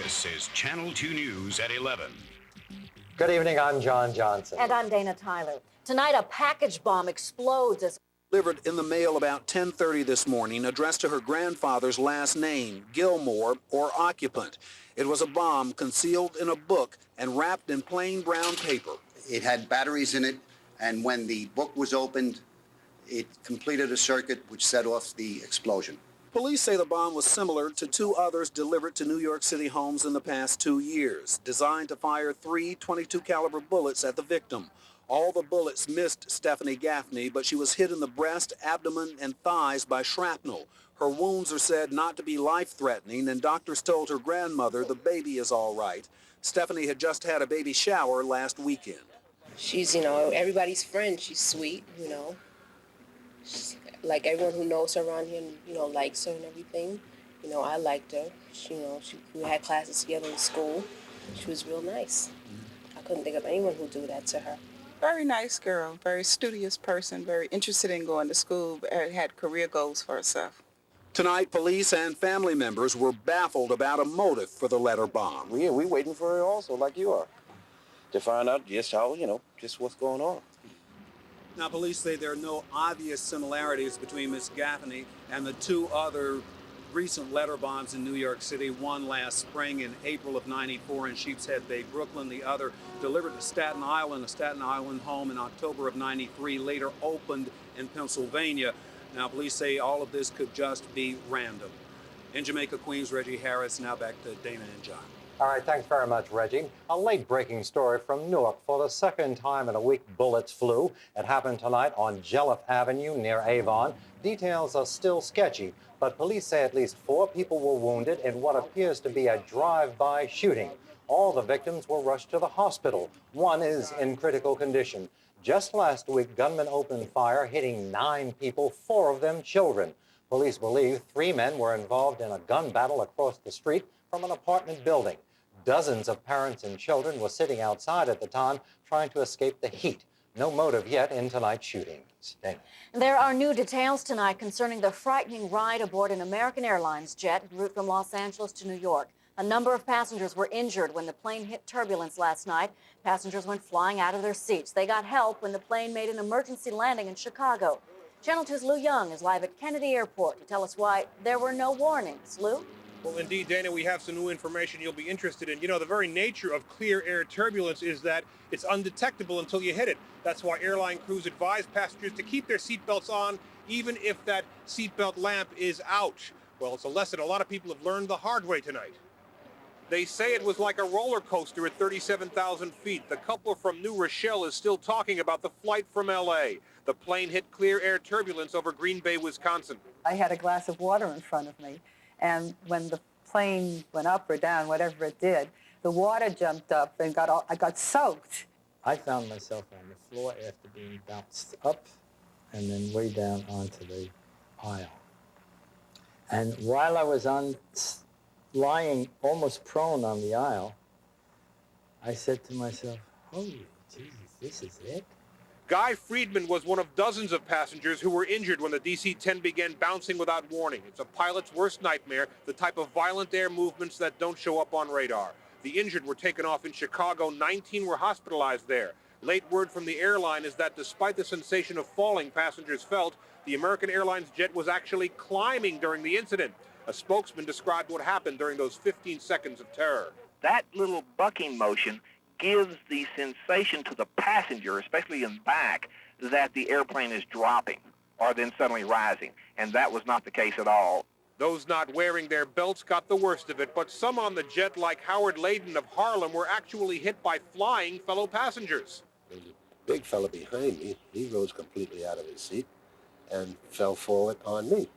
This is Channel 2 News at 11. Good evening, I'm John Johnson. And I'm Dana Tyler. Tonight, a package bomb explodes as... Delivered in the mail about 10:30 this morning, addressed to her grandfather's last name, Gilmore, or occupant. It was a bomb concealed in a book and wrapped in plain brown paper. It had batteries in it, and when the book was opened, it completed a circuit which set off the explosion. Police say the bomb was similar to two others delivered to New York City homes in the past 2 years, designed to fire 3 .22 caliber bullets at the victim. All the bullets missed Stephanie Gaffney, but she was hit in the breast, abdomen, and thighs by shrapnel. Her wounds are said not to be life-threatening, and doctors told her grandmother the baby is all right. Stephanie had just had a baby shower last weekend. She's, everybody's friend. She's sweet, She's, like everyone who knows her around here, likes her and everything. I liked her. We had classes together in school. She was real nice. I couldn't think of anyone who'd do that to her. Very nice girl, very studious person, very interested in going to school, had career goals for herself. Tonight, police and family members were baffled about a motive for the letter bomb. Yeah, we're waiting for her also, like you are, to find out just how, just what's going on. Now, police say there are no obvious similarities between Miss Gaffney and the two other recent letter bombs in New York City, one last spring in April of '94 in Sheepshead Bay, Brooklyn, the other delivered to Staten Island, a Staten Island home in October of '93, later opened in Pennsylvania. Now, police say all of this could just be random. In Jamaica, Queens, Reggie Harris. Now back to Dana and John. All right, thanks very much, Reggie. A late-breaking story from Newark. For the second time in a week, bullets flew. It happened tonight on Jelliff Avenue near Avon. Details are still sketchy, but police say at least 4 people were wounded in what appears to be a drive-by shooting. All the victims were rushed to the hospital. One is in critical condition. Just last week, gunmen opened fire, hitting 9 people, 4 of them children. Police believe 3 men were involved in a gun battle across the street from an apartment building. Dozens of parents and children were sitting outside at the time trying to escape the heat. No motive yet in tonight's shootings. Dana. There are new details tonight concerning the frightening ride aboard an American Airlines jet en route from Los Angeles to New York. A number of passengers were injured when the plane hit turbulence last night. Passengers went flying out of their seats. They got help when the plane made an emergency landing in Chicago. Channel 2's Lou Young is live at Kennedy Airport to tell us why there were no warnings. Lou? Well, indeed, Dana, we have some new information you'll be interested in. The very nature of clear air turbulence is that it's undetectable until you hit it. That's why airline crews advise passengers to keep their seatbelts on, even if that seatbelt lamp is out. Well, it's a lesson a lot of people have learned the hard way tonight. They say it was like a roller coaster at 37,000 feet. The couple from New Rochelle is still talking about the flight from L.A. The plane hit clear air turbulence over Green Bay, Wisconsin. I had a glass of water in front of me. And when the plane went up or down, whatever it did, the water jumped up and I got soaked. I found myself on the floor after being bounced up and then way down onto the aisle. And while I was lying almost prone on the aisle, I said to myself, holy Jesus, this is it? Guy Friedman was one of dozens of passengers who were injured when the DC-10 began bouncing without warning. It's a pilot's worst nightmare, the type of violent air movements that don't show up on radar. The injured were taken off in Chicago. 19 were hospitalized there. Late word from the airline is that despite the sensation of falling passengers felt, the American Airlines jet was actually climbing during the incident. A spokesman described what happened during those 15 seconds of terror. That little bucking motion gives the sensation to the passenger, especially in back, that the airplane is dropping or then suddenly rising. And that was not the case at all. Those not wearing their belts got the worst of it, but some on the jet, like Howard Layden of Harlem, were actually hit by flying fellow passengers. There's a big fella behind me. He rose completely out of his seat and fell forward on me.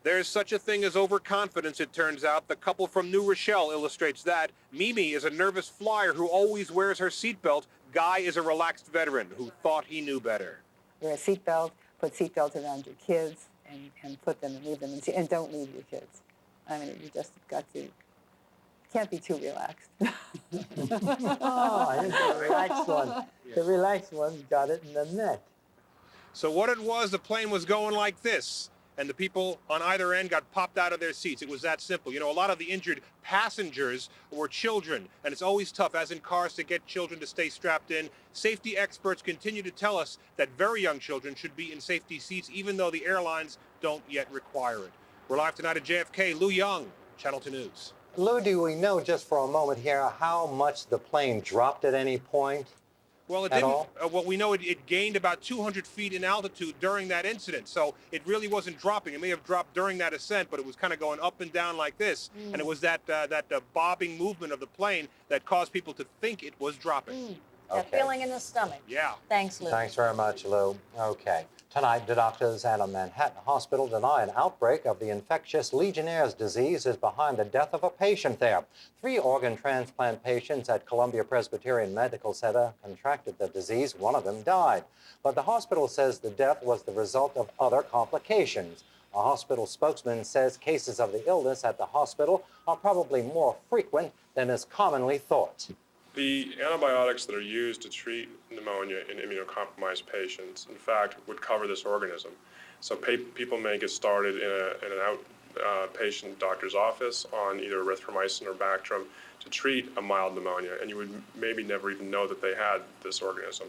There's such a thing as overconfidence, it turns out. The couple from New Rochelle illustrates that. Mimi is a nervous flyer who always wears her seatbelt. Guy is a relaxed veteran who thought he knew better. Wear a seatbelt, put seatbelts around your kids, and put them and leave them, and don't leave your kids. I mean, you just got to, can't be too relaxed. Oh, here's the relaxed one. The relaxed one got it in the neck. So what it was, the plane was going like this. and the people on either end got popped out of their seats. It was that simple. You know, a lot of the injured passengers were children, and it's always tough, as in cars, to get children to stay strapped in. Safety experts continue to tell us that very young children should be in safety seats, even though the airlines don't yet require it. We're live tonight at JFK. Lou Young, Channel 2 News. Lou, do we know just for a moment here how much the plane dropped at any point? Well, it didn't. Well, we know it gained about 200 feet in altitude during that incident, so it really wasn't dropping. It may have dropped during that ascent, but it was kind of going up and down like this, and it was that bobbing movement of the plane that caused people to think it was dropping. That feeling in the stomach. Yeah. Thanks, Lou. Thanks very much, Lou. Okay. Tonight, the doctors at a Manhattan hospital deny an outbreak of the infectious Legionnaires disease is behind the death of a patient there. 3 organ transplant patients at Columbia Presbyterian Medical Center contracted the disease. One of them died. But the hospital says the death was the result of other complications. A hospital spokesman says cases of the illness at the hospital are probably more frequent than is commonly thought. The antibiotics that are used to treat pneumonia in immunocompromised patients, in fact, would cover this organism. So people may get started in an outpatient doctor's office on either erythromycin or Bactrim to treat a mild pneumonia, and you would maybe never even know that they had this organism.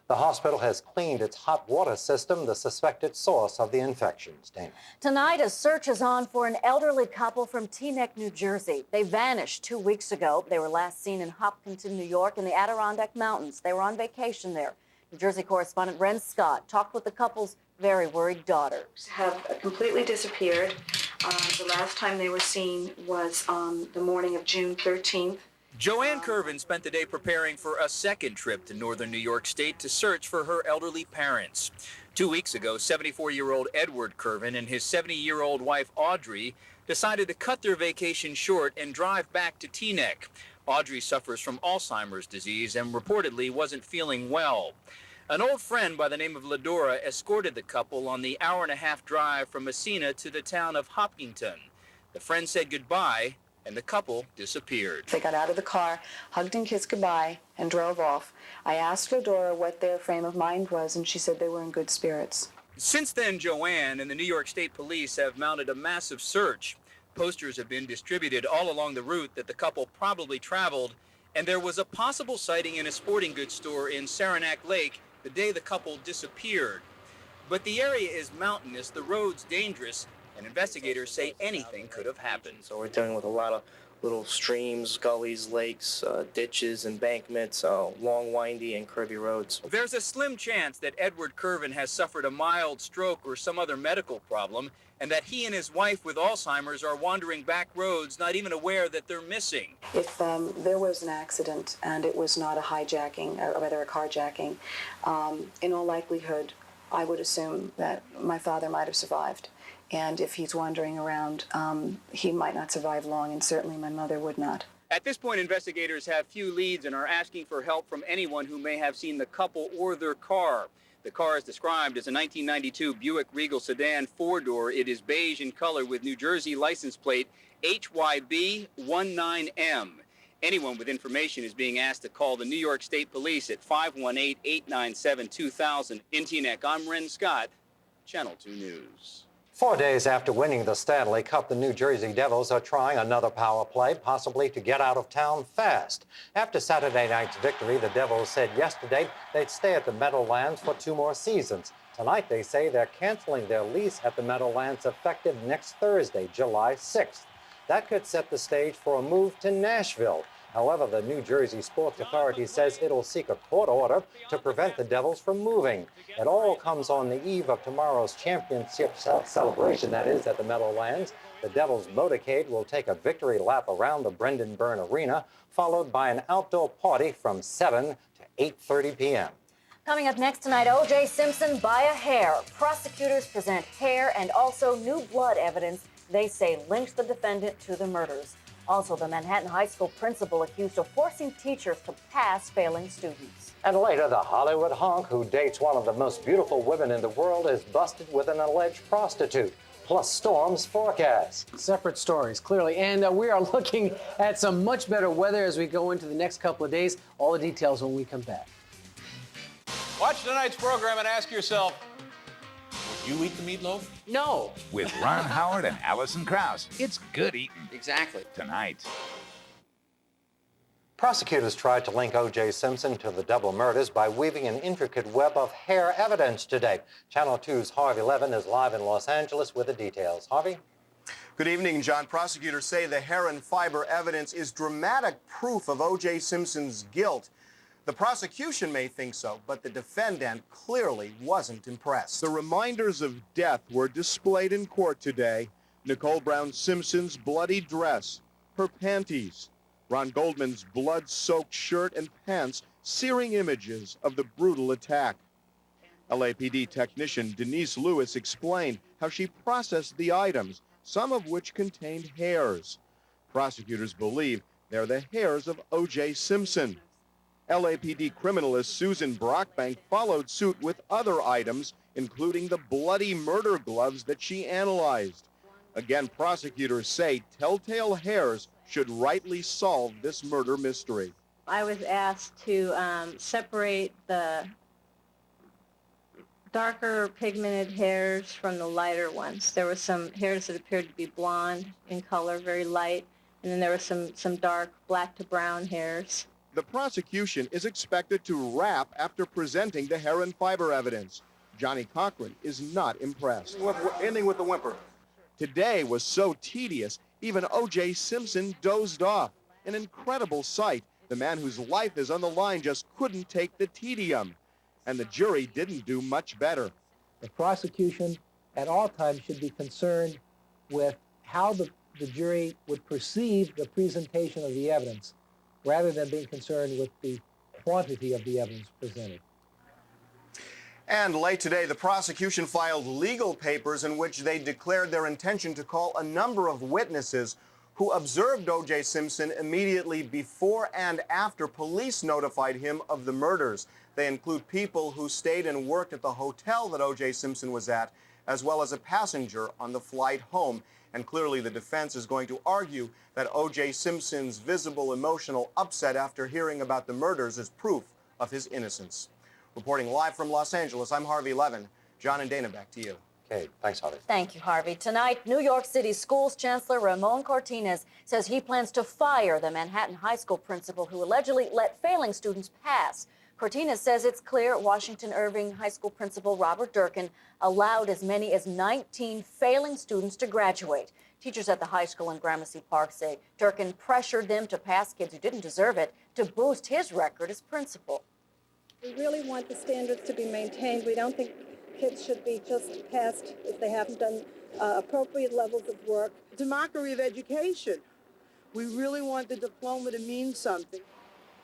The hospital has cleaned its hot water system, the suspected source of the infections. Dana. Tonight, a search is on for an elderly couple from Teaneck, New Jersey. They vanished 2 weeks ago. They were last seen in Hopkinton, New York, in the Adirondack Mountains. They were on vacation there. New Jersey correspondent Ren Scott talked with the couple's very worried daughter. Have completely disappeared. The last time they were seen was on the morning of June 13th. Joanne Curvin spent the day preparing for a second trip to northern New York State to search for her elderly parents. 2 weeks ago, 74-year-old Edward Curvin and his 70-year-old wife Audrey decided to cut their vacation short and drive back to Teaneck. Audrey suffers from Alzheimer's disease and reportedly wasn't feeling well. An old friend by the name of Ladora escorted the couple on the hour-and-a-half drive from Messina to the town of Hopkinton. The friend said goodbye, and the couple disappeared. They got out of the car, hugged and kissed goodbye, and drove off. I asked Fedora what their frame of mind was, and she said they were in good spirits. Since then, Joanne and the New York State Police have mounted a massive search. Posters have been distributed all along the route that the couple probably traveled, and there was a possible sighting in a sporting goods store in Saranac Lake the day the couple disappeared. But the area is mountainous, the road's dangerous, and investigators say anything could have happened. So we're dealing with a lot of little streams, gullies, lakes, ditches, embankments, long, windy, and curvy roads. There's a slim chance that Edward Curvin has suffered a mild stroke or some other medical problem, and that he and his wife with Alzheimer's are wandering back roads, not even aware that they're missing. If there was an accident and it was not a hijacking, or rather a carjacking, in all likelihood, I would assume that my father might have survived. And if he's wandering around, he might not survive long, and certainly my mother would not. At this point, investigators have few leads and are asking for help from anyone who may have seen the couple or their car. The car is described as a 1992 Buick Regal sedan 4-door. It is beige in color with New Jersey license plate HYB19M. Anyone with information is being asked to call the New York State Police at 518-897-2000. In Teaneck, I'm Ren Scott, Channel 2 News. 4 days after winning the Stanley Cup, the New Jersey Devils are trying another power play, possibly to get out of town fast. After Saturday night's victory, the Devils said yesterday they'd stay at the Meadowlands for 2 more seasons. Tonight, they say they're canceling their lease at the Meadowlands effective next Thursday, July 6th. That could set the stage for a move to Nashville. However, the New Jersey Sports Authority says it'll seek a court order to prevent the Devils from moving. It all comes on the eve of tomorrow's championship celebration, that is, at the Meadowlands. The Devils' motorcade will take a victory lap around the Brendan Byrne Arena, followed by an outdoor party from 7 to 8:30 p.m. Coming up next tonight, O.J. Simpson by a hair. Prosecutors present hair and also new blood evidence they say links the defendant to the murders. Also, the Manhattan High School principal accused of forcing teachers to pass failing students. And later, the Hollywood honk who dates one of the most beautiful women in the world is busted with an alleged prostitute. Plus storms forecast. Separate stories, clearly. And we are looking at some much better weather as we go into the next couple of days. All the details when we come back. Watch tonight's program and ask yourself, was You eat the meatloaf? No. With Ron Howard and Allison Krauss, it's good eating. Exactly. Tonight. Prosecutors tried to link O.J. Simpson to the double murders by weaving an intricate web of hair evidence today. Channel 2's Harvey Levin is live in Los Angeles with the details. Harvey? Good evening, John. Prosecutors say the hair and fiber evidence is dramatic proof of O.J. Simpson's guilt. The prosecution may think so, but the defendant clearly wasn't impressed. The reminders of death were displayed in court today. Nicole Brown Simpson's bloody dress, her panties, Ron Goldman's blood-soaked shirt and pants, searing images of the brutal attack. LAPD technician Denise Lewis explained how she processed the items, some of which contained hairs. Prosecutors believe they're the hairs of O.J. Simpson. LAPD criminalist Susan Brockbank followed suit with other items, including the bloody murder gloves that she analyzed. Again, prosecutors say telltale hairs should rightly solve this murder mystery. I was asked to separate the darker pigmented hairs from the lighter ones. There were some hairs that appeared to be blonde in color, very light, and then there were some dark black to brown hairs. The prosecution is expected to wrap after presenting the hair and fiber evidence. Johnny Cochran is not impressed. Ending with the whimper. Today was so tedious, even O.J. Simpson dozed off. An incredible sight. The man whose life is on the line just couldn't take the tedium. And the jury didn't do much better. The prosecution at all times should be concerned with how the jury would perceive the presentation of the evidence, rather than being concerned with the quantity of the evidence presented. And late today, the prosecution filed legal papers in which they declared their intention to call a number of witnesses who observed O.J. Simpson immediately before and after police notified him of the murders. They include people who stayed and worked at the hotel that O.J. Simpson was at, as well as a passenger on the flight home. And clearly the defense is going to argue that O.J. Simpson's visible emotional upset after hearing about the murders is proof of his innocence. Reporting live from Los Angeles, I'm Harvey Levin. John and Dana, back to you. Okay, thanks, Harvey. Thank you, Harvey. Tonight, New York City Schools Chancellor Ramon Cortines says he plans to fire the Manhattan High School principal who allegedly let failing students pass. Cortines says it's clear Washington Irving High School principal Robert Durkin allowed as many as 19 failing students to graduate. Teachers at the high school in Gramercy Park say Durkin pressured them to pass kids who didn't deserve it to boost his record as principal. We really want the standards to be maintained. We don't think kids should be just passed if they haven't done appropriate levels of work. It's a mockery of education. We really want the diploma to mean something.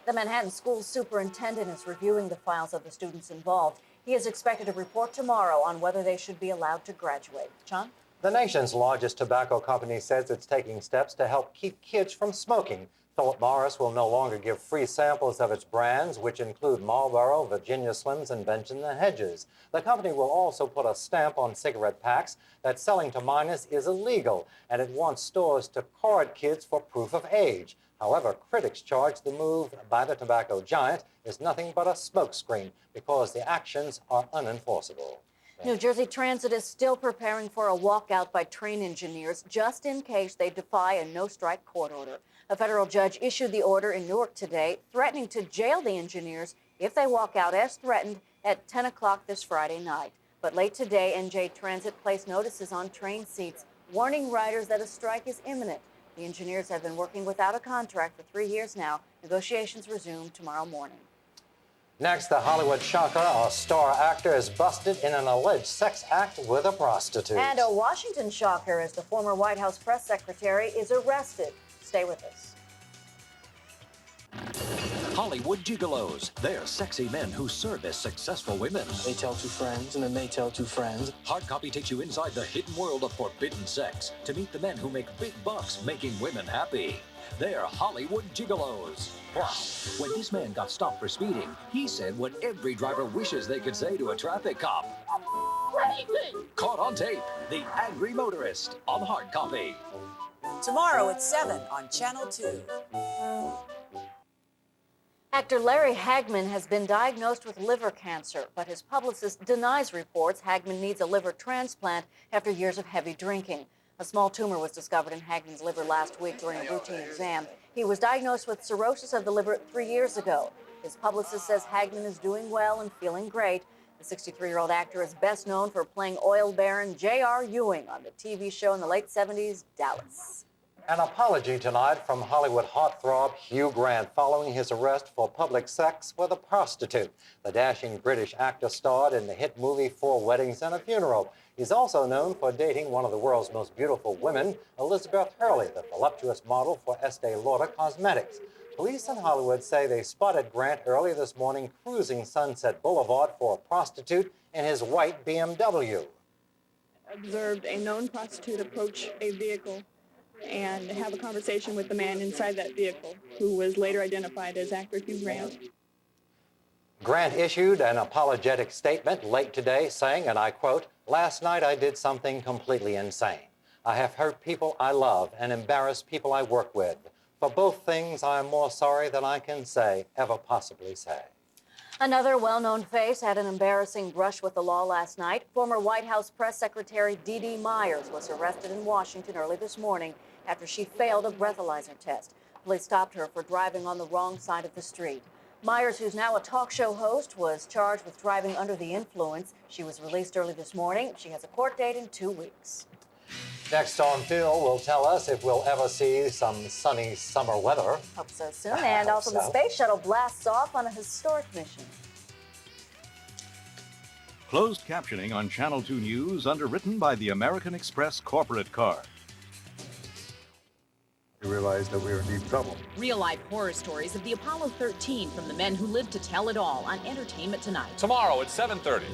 The Manhattan School Superintendent is reviewing the files of the students involved. He is expected to report tomorrow on whether they should be allowed to graduate. John? The nation's largest tobacco company says it's taking steps to help keep kids from smoking. Philip Morris will no longer give free samples of its brands, which include Marlboro, Virginia Slims, and Benson & Hedges. The company will also put a stamp on cigarette packs that selling to minors is illegal, and it wants stores to card kids for proof of age. However, critics charge the move by the tobacco giant is nothing but a smokescreen because the actions are unenforceable. New Jersey Transit is still preparing for a walkout by train engineers just in case they defy a no-strike court order. A federal judge issued the order in Newark today, threatening to jail the engineers if they walk out as threatened at 10 o'clock this Friday night. But late today, NJ Transit placed notices on train seats, warning riders that a strike is imminent. The engineers have been working without a contract for 3 years now. Negotiations resume tomorrow morning. Next, the Hollywood shocker, a star actor is busted in an alleged sex act with a prostitute. And a Washington shocker as the former White House press secretary is arrested. Stay with us. Hollywood gigolos. They're sexy men who serve as successful women. They tell two friends, and then they tell two friends. Hard Copy takes you inside the hidden world of forbidden sex to meet the men who make big bucks making women happy. They're Hollywood gigolos. Plus, when this man got stopped for speeding, he said what every driver wishes they could say to a traffic cop. Crazy! Caught on tape, The Angry Motorist on Hard Copy. Tomorrow at 7 on Channel 2. Actor Larry Hagman has been diagnosed with liver cancer, but his publicist denies reports Hagman needs a liver transplant after years of heavy drinking. A small tumor was discovered in Hagman's liver last week during a routine exam. He was diagnosed with cirrhosis of the liver 3 years ago. His publicist says Hagman is doing well and feeling great. The 63-year-old actor is best known for playing oil baron J.R. Ewing on the TV show in the late 70s, Dallas. An apology tonight from Hollywood heartthrob Hugh Grant following his arrest for public sex with a prostitute. The dashing British actor starred in the hit movie 4 Weddings and a Funeral. He's also known for dating one of the world's most beautiful women, Elizabeth Hurley, the voluptuous model for Estee Lauder Cosmetics. Police in Hollywood say they spotted Grant early this morning cruising Sunset Boulevard for a prostitute in his white BMW. Observed a known prostitute approach a vehicle and have a conversation with the man inside that vehicle, who was later identified as actor Hugh Grant. Grant issued an apologetic statement late today saying, and I quote, "Last night I did something completely insane. I have hurt people I love and embarrassed people I work with. For both things, I am more sorry than I can ever possibly say." Another well-known face had an embarrassing brush with the law last night. Former White House Press Secretary Dee Myers was arrested in Washington early this morning after she failed a breathalyzer test. Police stopped her for driving on the wrong side of the street. Myers, who's now a talk show host, was charged with driving under the influence. She was released early this morning. She has a court date in 2 weeks. Next on Phil will tell us if we'll ever see some sunny summer weather. Hope so soon. And also the space shuttle blasts off on a historic mission. Closed captioning on Channel 2 News, underwritten by the American Express corporate card. We realized that we were in deep trouble. Real-life horror stories of the Apollo 13 from the men who lived to tell it all on Entertainment Tonight. Tomorrow at 7:30.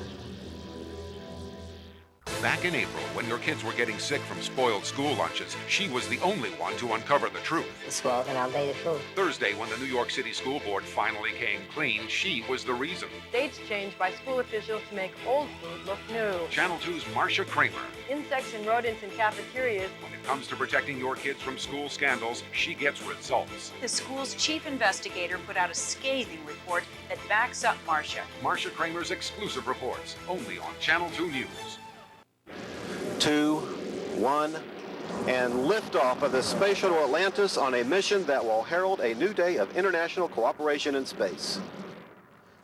Back in April, when your kids were getting sick from spoiled school lunches, she was the only one to uncover the truth. Spoiled and outdated food. Thursday, when the New York City School Board finally came clean, she was the reason. Dates changed by school officials to make old food look new. Channel 2's Marcia Kramer. Insects and rodents in cafeterias. When it comes to protecting your kids from school scandals, she gets results. The school's chief investigator put out a scathing report that backs up Marcia. Marcia Kramer's exclusive reports, only on Channel 2 News. 2, 1, and liftoff of the Space Shuttle Atlantis on a mission that will herald a new day of international cooperation in space.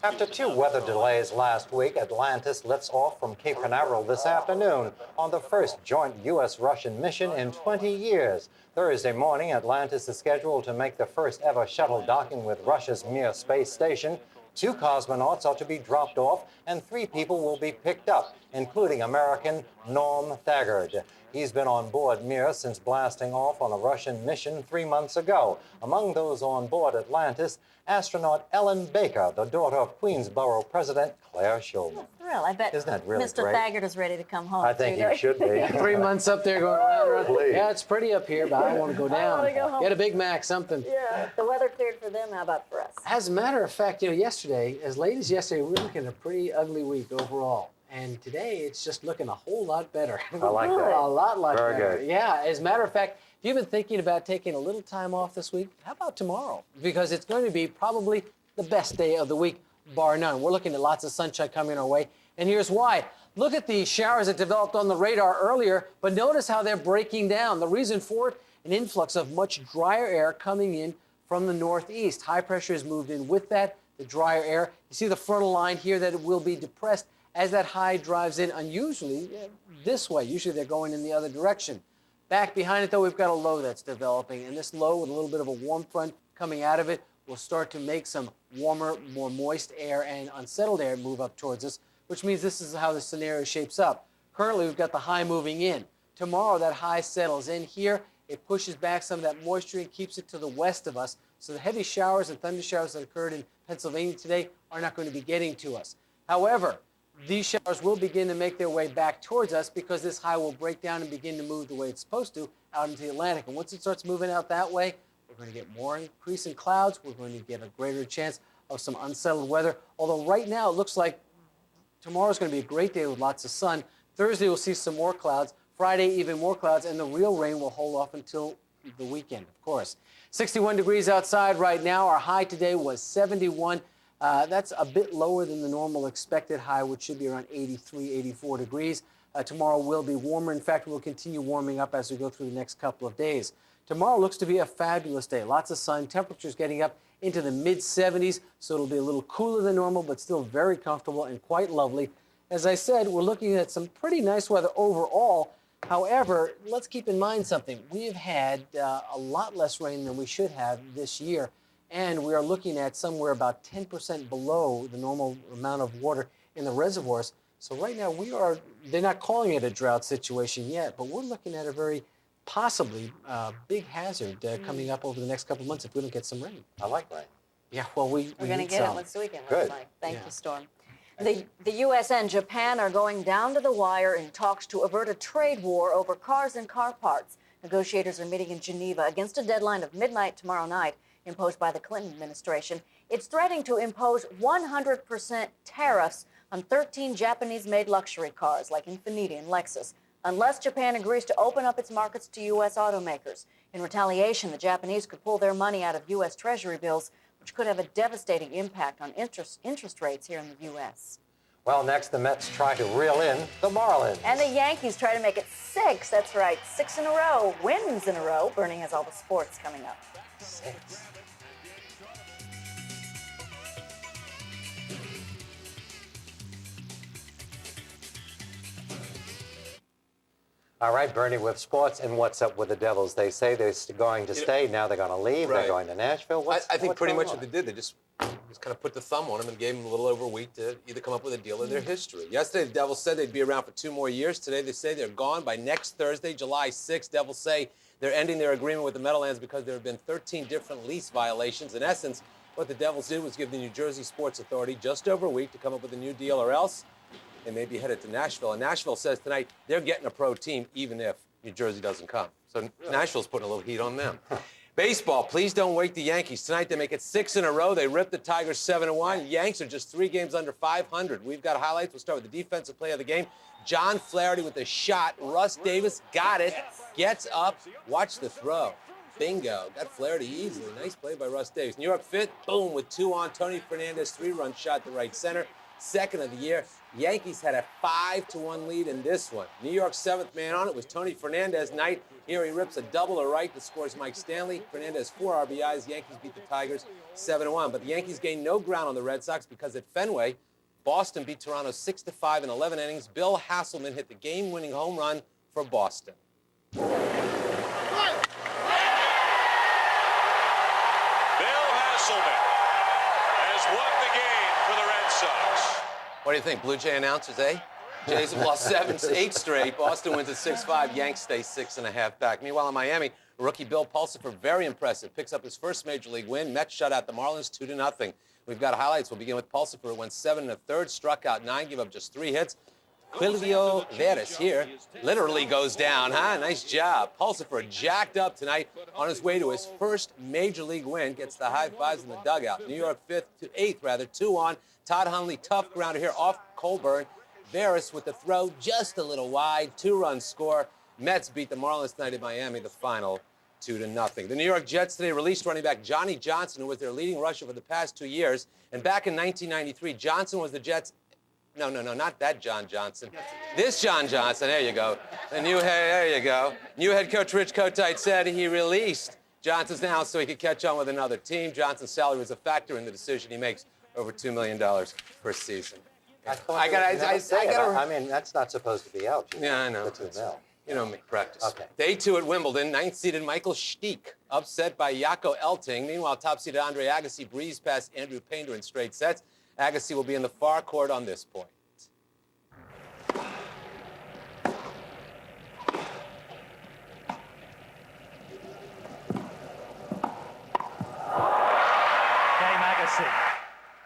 After 2 weather delays last week, Atlantis lifts off from Cape Canaveral this afternoon on the first joint U.S.-Russian mission in 20 years. Thursday morning, Atlantis is scheduled to make the first ever shuttle docking with Russia's Mir space station. 2 cosmonauts are to be dropped off, and 3 people will be picked up, including American Norm Thagard. He's been on board Mir since blasting off on a Russian mission 3 months ago. Among those on board Atlantis, astronaut Ellen Baker, the daughter of Queensborough President Claire Shulman. Thrill. I bet Isn't that really Mr. great? Thagard is ready to come home. I think he should be. 3 months up there going around. Please. Yeah, it's pretty up here, but I want to go down. wanna go home. Get a Big Mac, something. Yeah, if the weather cleared for them, how about for us? As a matter of fact, yesterday, as late as yesterday, we were looking at a pretty ugly week overall. And today, it's just looking a whole lot better. I like that. A lot Very better. good. Yeah, as a matter of fact, if you've been thinking about taking a little time off this week, how about tomorrow? Because it's going to be probably the best day of the week, bar none. We're looking at lots of sunshine coming our way. And here's why. Look at the showers that developed on the radar earlier, but notice how they're breaking down. The reason for it, an influx of much drier air coming in from the northeast. High pressure has moved in with that, the drier air. You see the frontal line here that it will be depressed as that high drives in unusually this way. Usually they're going in the other direction. Back behind it, though, we've got a low that's developing, and this low with a little bit of a warm front coming out of it will start to make some warmer, more moist air and unsettled air move up towards us, which means this is how the scenario shapes up. Currently, we've got the high moving in. Tomorrow, that high settles in here. It pushes back some of that moisture and keeps it to the west of us. So the heavy showers and thunder showers that occurred in Pennsylvania today are not going to be getting to us. However, these showers will begin to make their way back towards us because this high will break down and begin to move the way it's supposed to out into the Atlantic. And once it starts moving out that way, we're going to get more increase in clouds. We're going to get a greater chance of some unsettled weather. Although right now it looks like tomorrow's going to be a great day with lots of sun. Thursday we'll see some more clouds. Friday even more clouds, and the real rain will hold off until the weekend, of course. 61 degrees outside right now. Our high today was 71. That's a bit lower than the normal expected high, which should be around 83, 84 degrees. Tomorrow will be warmer. In fact, we'll continue warming up as we go through the next couple of days. Tomorrow looks to be a fabulous day. Lots of sun. Temperatures getting up into the mid-70s, so it'll be a little cooler than normal, but still very comfortable and quite lovely. As I said, we're looking at some pretty nice weather overall. However, let's keep in mind something. We have had a lot less rain than we should have this year, and we are looking at somewhere about 10% below the normal amount of water in the reservoirs. So right now they're not calling it a drought situation yet, but we're looking at a very possibly big hazard coming up over the next couple of months if we don't get some rain. I like rain. Yeah, well, we're going to get it once the weekend looks like. Thank Yeah. you, Storm. The U.S. and Japan are going down to the wire in talks to avert a trade war over cars and car parts. Negotiators are meeting in Geneva against a deadline of midnight tomorrow night imposed by the Clinton administration. It's threatening to impose 100% tariffs on 13 Japanese-made luxury cars like Infiniti and Lexus, unless Japan agrees to open up its markets to U.S. automakers. In retaliation, the Japanese could pull their money out of U.S. Treasury bills, which could have a devastating impact on interest rates here in the U.S. Well, next, the Mets try to reel in the Marlins. And the Yankees try to make it 6. That's right, 6 in a row, wins in a row. Bernie has all the sports coming up. 6. All right, Bernie, with sports and what's up with the Devils? They say they're going to stay. Now they're going to leave. Right. They're going to Nashville. I think pretty much on? what they did, they just kind of put the thumb on them and gave them a little over a week to either come up with a deal or their history. Yesterday, the Devils said they'd be around for 2 more years. Today, they say they're gone by next Thursday, July 6th. Devils say they're ending their agreement with the Meadowlands because there have been 13 different lease violations. In essence, what the Devils did was give the New Jersey Sports Authority just over a week to come up with a new deal, or else they may be headed to Nashville. And Nashville says tonight they're getting a pro team even if New Jersey doesn't come. So Nashville's putting a little heat on them. Baseball, please don't wake the Yankees. Tonight they make it 6 in a row. They rip the Tigers 7-1. Yanks are just 3 games under 500. We've got highlights. We'll start with the defensive play of the game. John Flaherty with a shot. Russ Davis got it. Gets up. Watch the throw. Bingo. Got Flaherty easily. Nice play by Russ Davis. New York fit. Boom. With 2 on. Tony Fernandez, 3-run shot to right center. Second of the year. Yankees had a 5-1 lead in this one. New York's 7th man on it was Tony Fernandez. Night. Here he rips a double to right that scores Mike Stanley. Fernandez 4 RBIs. Yankees beat the Tigers 7-1. But the Yankees gained no ground on the Red Sox because at Fenway, Boston beat Toronto 6-5 in 11 innings. Bill Hasselman hit the game-winning home run for Boston. Bill Hasselman has won the game for the Red Sox. What do you think, Blue Jay announcers, eh? Jays have lost 8 straight. Boston wins at 6-5. Yanks stay 6.5 back. Meanwhile, in Miami, rookie Bill Pulsipher, very impressive, picks up his first Major League win. Mets shut out the Marlins 2-0. We've got highlights. We'll begin with Pulsipher, who went 7 1/3, struck out 9, gave up just 3 hits. Quilvio Veras here literally goes down, huh? Nice job. Pulsipher jacked up tonight on his way to his first Major League win. Gets the high fives in the dugout. New York 8th, 2 on. Todd Hundley, tough grounder here off Colburn. Veras with the throw just a little wide. 2-run score. Mets beat the Marlins tonight in Miami, the final 2-0. The New York Jets today released running back Johnny Johnson, who was their leading rusher for the past 2 years. And back in 1993, Johnson was the Jets' No, not that John Johnson. This John Johnson, there you go. There you go. New head coach Rich Kotite said he released Johnson's now so he could catch on with another team. Johnson's salary was a factor in the decision he makes, over $2 million per season. I mean, that's not supposed to be out. Yeah, I know. The 2 mil. You know me, practice. Okay. Day 2 at Wimbledon, 9th-seeded Michael Stich, upset by Jaco Elting. Meanwhile, top-seeded Andre Agassi breezed past Andrew Painter in straight sets. Agassi will be in the far court on this point.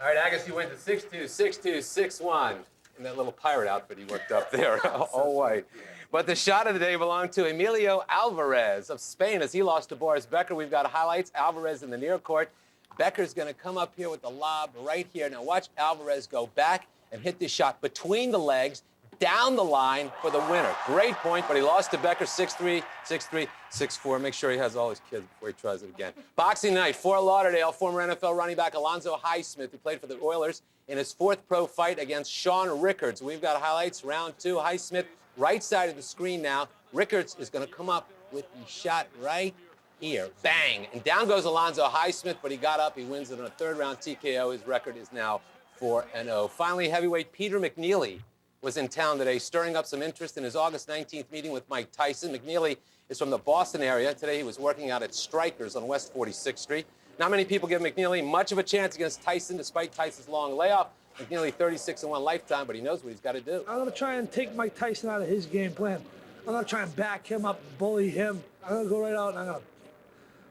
All right, Agassi went to 6-2, 6-2, 6-1. In that little pirate outfit he worked up there, all white. But the shot of the day belonged to Emilio Alvarez of Spain as he lost to Boris Becker. We've got highlights. Alvarez in the near court. Becker's going to come up here with the lob right here. Now watch Alvarez go back and hit this shot between the legs, down the line for the winner. Great point, but he lost to Becker 6-3, 6-3, 6-4. Make sure he has all his kids before he tries it again. Boxing night, Fort Lauderdale, former NFL running back Alonzo Highsmith, who played for the Oilers in his 4th pro fight against Sean Rickards. We've got highlights, round 2. Highsmith, right side of the screen now. Rickards is going to come up with the shot right here. Bang! And down goes Alonzo Highsmith, but he got up. He wins it on a 3rd-round TKO. His record is now 4-0. Finally, heavyweight Peter McNeely was in town today, stirring up some interest in his August 19th meeting with Mike Tyson. McNeely is from the Boston area. Today he was working out at Strikers on West 46th Street. Not many people give McNeely much of a chance against Tyson, despite Tyson's long layoff. McNeely 36-1 lifetime, but he knows what he's got to do. I'm going to try and take Mike Tyson out of his game plan. I'm going to try and back him up, bully him. I'm going to go right out and I'm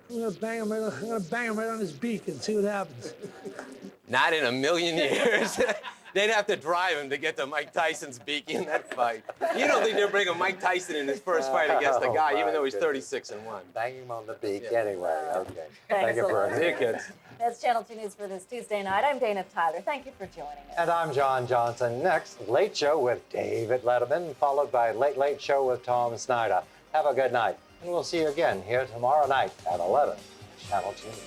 going to bang him right on his beak and see what happens. Not in a million years. They'd have to drive him to get to Mike Tyson's beak in that fight. You don't think they're bringing Mike Tyson in his first fight against a guy, even though he's 36-1. Bang him on the beak anyway. Okay. Thanks Thank you for a lot. See you, kids. That's Channel 2 News for this Tuesday night. I'm Dana Tyler. Thank you for joining us. And I'm John Johnson. Next, Late Show with David Letterman, followed by Late Late Show with Tom Snyder. Have a good night, and we'll see you again here tomorrow night at 11, Channel 2 News.